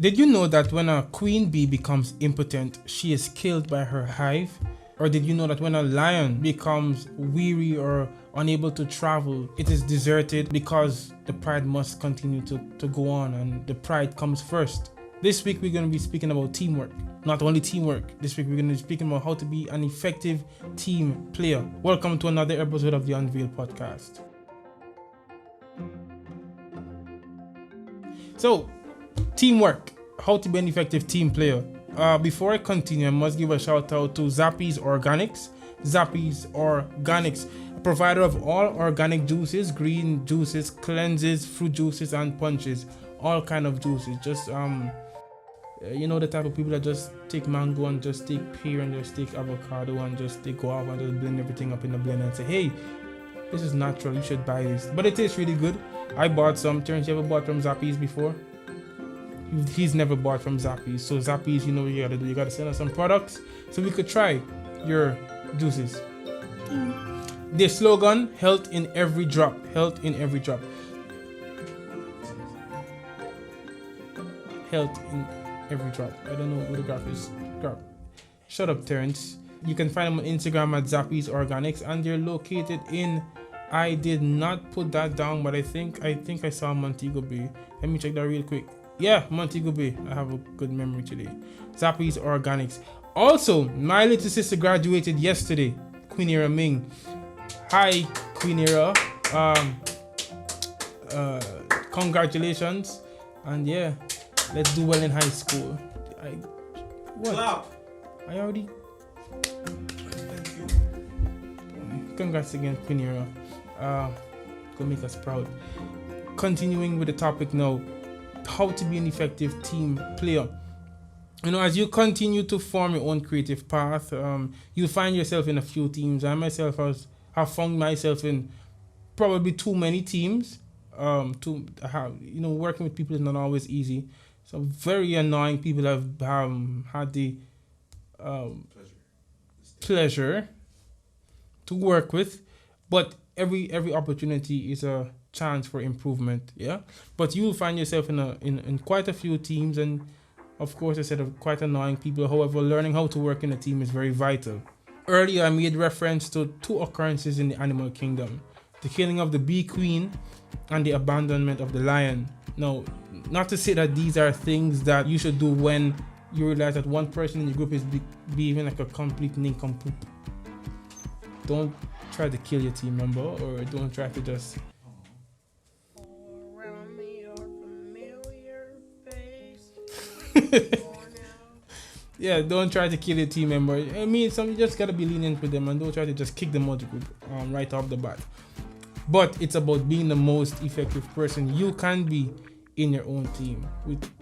Did you know that when a queen bee becomes impotent, she is killed by her hive? Or did you know that when a lion becomes weary or unable to travel, it is deserted because the pride must continue to go on and the pride comes first? This week we're going to be speaking about teamwork. Not only teamwork, this week we're going to be speaking about how to be an effective team player. Welcome to another episode of the Unveil podcast. So, teamwork, how to be an effective team player. Before I continue, I must give a shout out to Zappy's Organics. Zappy's Organics, a provider of all organic juices, green juices, cleanses, fruit juices, and punches. All kind of juices. Just you know, the type of people that just take mango and just take pear and just take avocado and just they go off and just blend everything up in the blender and say, hey, this is natural, you should buy this. But it tastes really good. I bought some. Terrence, you ever bought from Zappy's before? He's never bought from Zappy's. So Zappy's, you know what you gotta do. You gotta send us some products so we could try your juices. Their slogan, health in every drop. Health in every drop. Health in every drop. I don't know who the graph is. Shut up, Terrence. You can find them on Instagram at Zappy's Organics, and they're located in, I did not put that down, but I think I saw Montego Bay. Let me check that real quick. Yeah, Montego Bay. I have a good memory today. Zappy's Organics. Also, my little sister graduated yesterday. Quinell Ming. Hi, Quinell. Congratulations. And yeah, let's do well in high school. What? Clap. I already. Thank you. Congrats again, Quinell. Go make us proud. Continuing with the topic now. How to be an effective team player. You know, as you continue to form your own creative path, you'll find yourself in a few teams. I myself have found myself in probably too many teams. Working with people is not always easy. So very annoying people have had the pleasure to work with, but every opportunity is a chance for improvement. Yeah, but you'll find yourself in quite a few teams, and of course I said quite annoying people. However, learning how to work in a team is very vital. Earlier I made reference to two occurrences in the animal kingdom: the killing of the bee queen and the abandonment of the lion. Now, not to say that these are things that you should do when you realize that one person in your group is behaving like a complete nincompoop. Don't try to kill your team member, or don't try to just yeah, don't try to kill your team member. I mean, you just gotta be lenient with them and don't try to just kick them out of the group right off the bat. But it's about being the most effective person you can be in your own team,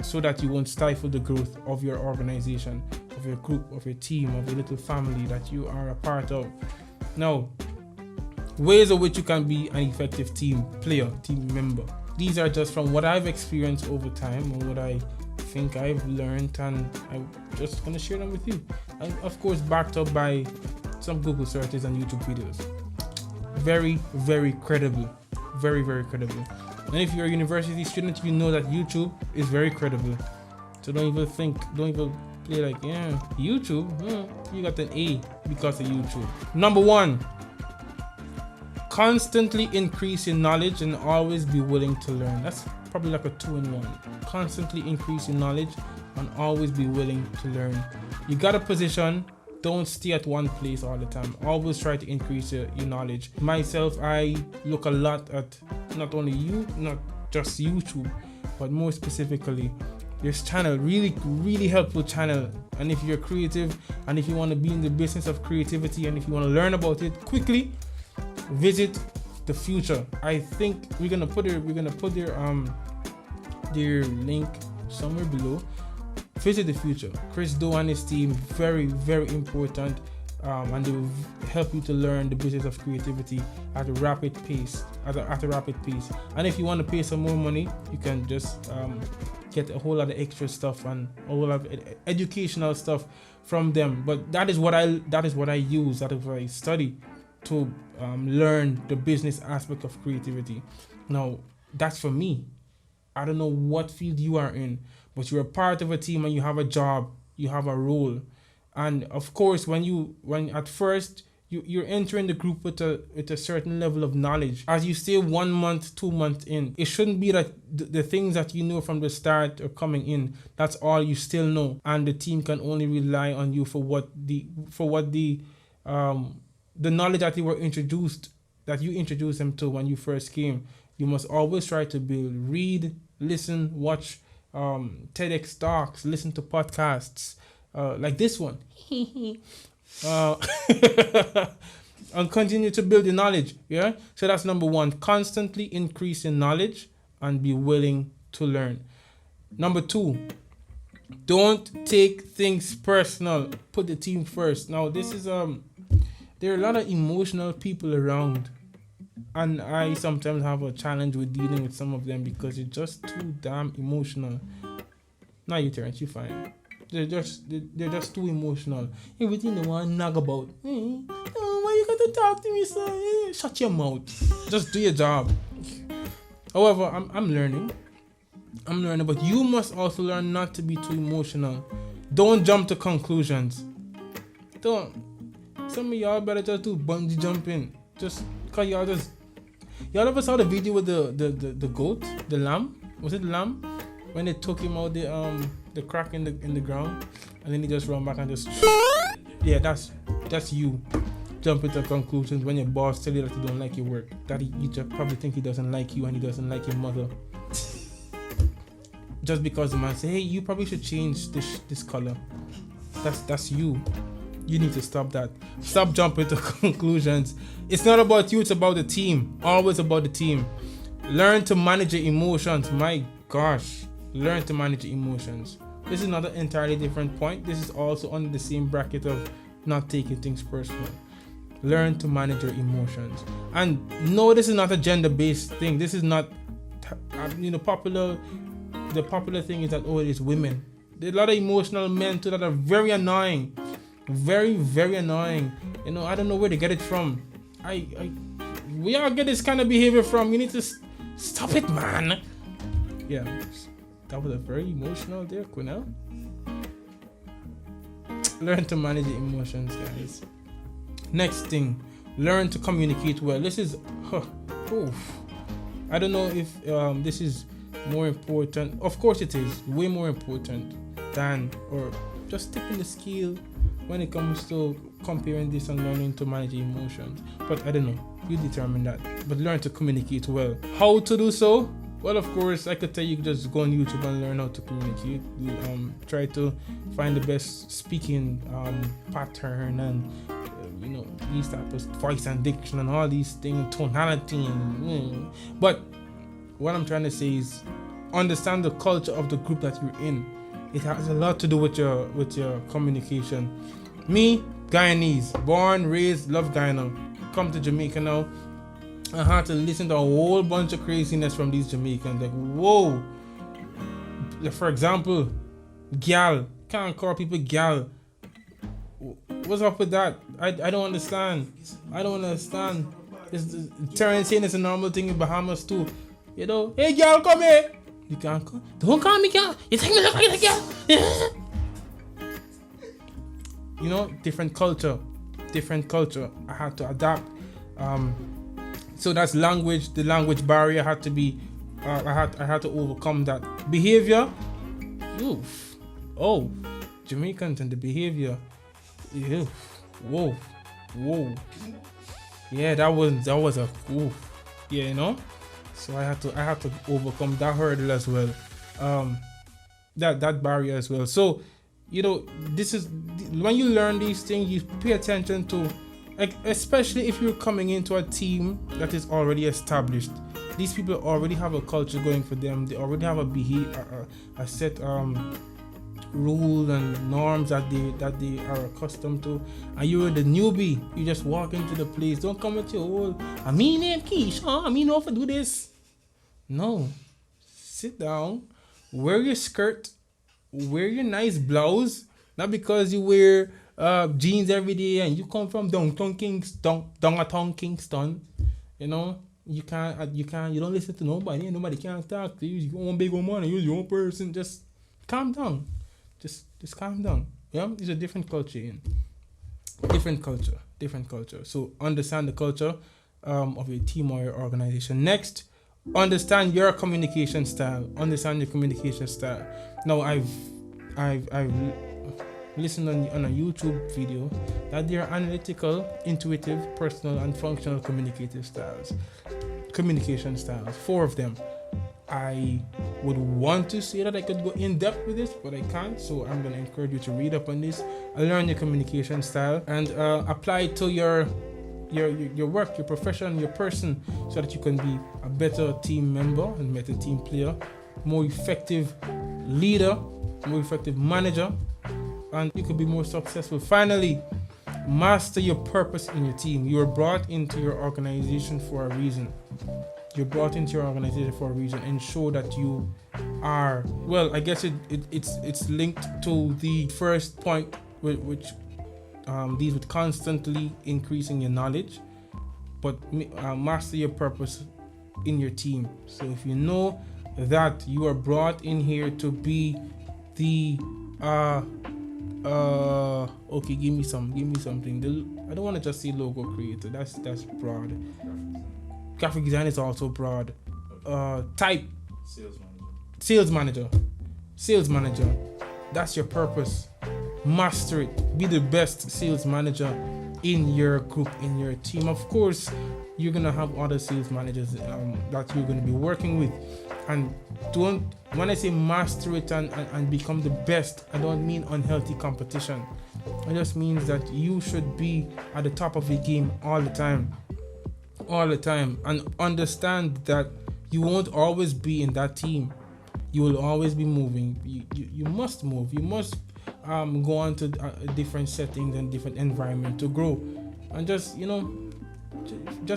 so that you won't stifle the growth of your organization, of your group, of your team, of your little family that you are a part of. Now, ways in which you can be an effective team player, team member. These are just from what I've experienced over time and what I think I've learned, and I'm just going to share them with you. And of course, backed up by some Google searches and YouTube videos. Very, very credible. Very, very credible. And if you're a university student, you know that YouTube is very credible. So don't even play like, yeah, YouTube, you got an A because of YouTube. Number 1, constantly increase your knowledge and always be willing to learn. That's probably like a 2-in-1. Constantly increase your knowledge and always be willing to learn. You got a position, don't stay at one place all the time. Always try to increase your knowledge. Myself, I look a lot at not just YouTube, but more specifically this channel. Really helpful channel. And if you're creative and if you want to be in the business of creativity and if you want to learn about it quickly, visit The Future. I think we're gonna put their link somewhere below. Visit The Future. Chris Doe and his team, very, very important, and they will help you to learn the business of creativity at a rapid pace. And if you want to pay some more money, you can just get a whole lot of extra stuff and a whole lot of educational stuff from them. But that is what I use. That is what I study to learn the business aspect of creativity. Now, that's for me. I don't know what field you are in, but you're a part of a team and you have a job, you have a role. And of course, when at first you're entering the group with a certain level of knowledge. As you stay 1 month, 2 months in, it shouldn't be that the things that you know from the start are coming in. That's all you still know, and the team can only rely on you for what the knowledge that you introduced them to when you first came. You must always try to build, read, listen, watch TEDx talks, listen to podcasts like this one. uh, and continue to build the knowledge. Yeah, so that's number one. Constantly increase in knowledge and be willing to learn. Number two, don't take things personal. Put the team first. Now this is there are a lot of emotional people around, and I sometimes have a challenge with dealing with some of them because it's just too damn emotional. Now you Terrence, you fine. They're just too emotional. Everything they want to nag about. Oh, why you got to talk to me, son? Shut your mouth. Just do your job. However, I'm learning. But you must also learn not to be too emotional. Don't jump to conclusions. Don't. Some of y'all better just do bungee jumping. Just cause y'all ever saw the video with the goat, the lamb? Was it the lamb? When they took him out the crack in the ground, and then he just run back and just yeah, that's you jumping to conclusions when your boss tell you that he don't like your work, that you just probably think he doesn't like you and he doesn't like your mother, just because the man say, hey, you probably should change this color. That's you. You need to stop that. Stop jumping to conclusions. It's not about you, it's about the team. Always about the team. Learn to manage your emotions. My gosh. Learn to manage your emotions. This is not an entirely different point. This is also under the same bracket of not taking things personal. Learn to manage your emotions. And no, this is not a gender-based thing. This is not, the popular thing is that, oh, it is women. There are a lot of emotional men too that are very annoying. Very, very annoying. I don't know where they get it from. We all get this kind of behavior from. You need to stop it, man. Yeah, that was a very emotional there, Quinell. Learn to manage your emotions, guys. Next thing, learn to communicate well. This is, I don't know if this is more important. Of course it is, way more important than, or just tipping the scale when it comes to comparing this and learning to manage emotions. But I don't know, you determine that. But learn to communicate well. How to do so? Well, of course, I could tell you just go on YouTube and learn how to communicate. You, try to find the best speaking pattern and these type of voice and diction and all these things, tonality but what I'm trying to say is understand the culture of the group that you're in. It has a lot to do with your communication. Me, Guyanese, born, raised, love Guyana. Come to Jamaica now. I had to listen to a whole bunch of craziness from these Jamaicans. Like, whoa. For example, gal. Can't call people gal. What's up with that? I don't understand. Terrence saying it's a normal thing in Bahamas too. Hey gal, come here. You can't call. Don't call me gal. You think me look like a gal? Different culture. I had to adapt. So that's language. The language barrier had to be. I had to overcome that. Behavior. Oof. Oh, Jamaicans and the behavior. Ew. Whoa. Yeah, that was a oof. Yeah, So I had to overcome that hurdle as well. That barrier as well. So, this is when you learn these things, you pay attention to, especially if you're coming into a team that is already established. These people already have a culture going for them. They already have a set rules and norms that they are accustomed to, and you're the newbie. You just walk into the place. Don't come with your whole name Keisha, know how to do this. No, sit down, wear your skirt, wear your nice blouse. Not because you wear jeans every day and you come from downtown Kingston. You don't listen to nobody. Nobody can't talk to you. You own big old money. You're your own person. Just calm down. Just calm down. Yeah, it's a different culture in different culture. So understand the culture of your team or your organization. Next, understand your communication style. Understand your communication style. Now, I've listened on a YouTube video that there are analytical, intuitive, personal, and functional communication styles. 4 of them. I would want to say that I could go in depth with this, but I can't. So I'm going to encourage you to read up on this, learn your communication style, and apply it to your work, your profession, your person, so that you can be a better team member and better team player, more effective leader, more effective manager, and you could be more successful. Finally, master your purpose in your team. You are brought into your organization for a reason. Ensure that you are, well, I guess it's linked to the first point, which deals with constantly increasing your knowledge, but master your purpose in your team. So if you know that you are brought in here to be the okay, give me something. I don't want to just say logo creator. That's broad. Graphic design is also broad. Type. Sales manager. That's your purpose. Master it. Be the best sales manager in your group, in your team. Of course, you're gonna have other sales managers that you're gonna be working with. And when I say master it and become the best, I don't mean unhealthy competition. It just means that you should be at the top of your game all the time, and understand that you won't always be in that team. You will always be moving. You must move. You must go on to different settings and different environment to grow, and just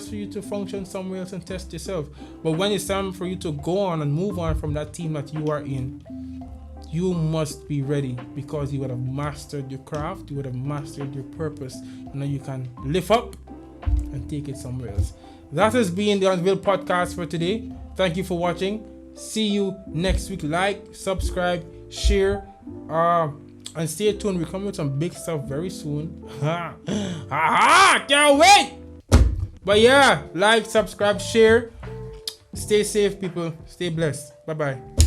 for you to function somewhere else and test yourself. But when it's time for you to go on and move on from that team that you are in, you must be ready, because you would have mastered your craft, you would have mastered your purpose. Now you can lift up and take it somewhere else. That has been the Unveil podcast for today. Thank you for watching. See you next week. Like, subscribe, share, and stay tuned. We're coming with some big stuff very soon. Can't wait. But yeah, like, subscribe, share. Stay safe, people. Stay blessed. Bye-bye.